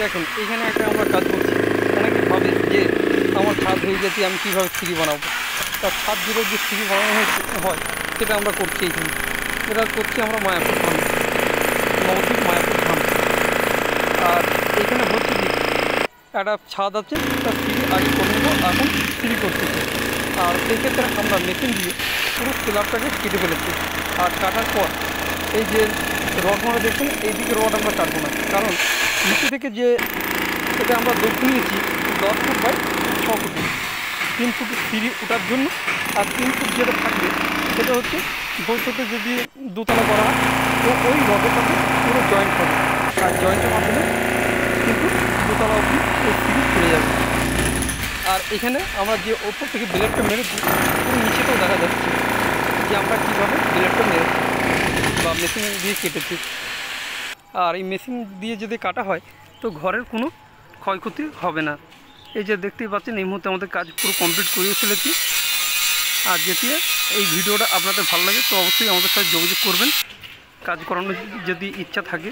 দেখুন এখানে একটা আমরা কাজ করছি। অনেকে ভাবে যে আমার ছাদ হয়ে গেছে, আমি কীভাবে সিঁড়ি বানাবো। তার ছাদ জুড়ে যে সিঁড়ি বানানো হয় সেটা আমরা করছি। এইখানে এটা করছি আমরা মায়াপুর ধান, নবদ্বীপ মায়াপুর ধান। আর এইখানে হচ্ছে কি একটা ছাদ আছে, তার সিঁড়ি আগে করে নেবো, এখন সিঁড়ি করতেছি। আর সেক্ষেত্রে আমরা মেশিন দিয়ে পুরো স্ল্যাবটাকে কেটে ফেলেছি। আর কাটার পর এই যে রডগুলো দেখছেন, এইদিকে রড আমরা কাটবো না, কারণ নিচে থেকে যে এটা আমরা দৈর্ঘ্য নিয়েছি 10 ফুট বাই 6 ফুট, 3 ফুট সিঁড়ি ওঠার জন্য। আর 3 ফুট যেটা থাকবে সেটা হচ্ছে ভবিষ্যতে যদি দোতলা করা হয় তো ওই রডের সাথে পুরো জয়েন্ট হবে। আর জয়েন্টের মাধ্যমে কিন্তু দোতলা অবধি এই সিঁড়ি চলে যাবে। আর এখানে আমরা যে ওপর থেকে ব্লেডটা মেরেছি পুরো নিচেটাও দেখা যাচ্ছে যে আমরা কীভাবে ব্লেডটা মেরেছি বা মেশিন দিয়ে কেটেছি। আর এই মেশিন দিয়ে যদি কাটা হয় তো ঘরের কোনো ক্ষয়ক্ষতি হবে না। এই যে দেখতেই পাচ্ছেন এই মুহূর্তে আমাদের কাজ পুরো কমপ্লিট করিয়ে ফেলেছি। আর যদি এই ভিডিওটা আপনাদের ভালো লাগে তো অবশ্যই আমাদের সাথে যোগাযোগ করবেন, কাজ করানোর যদি ইচ্ছা থাকে।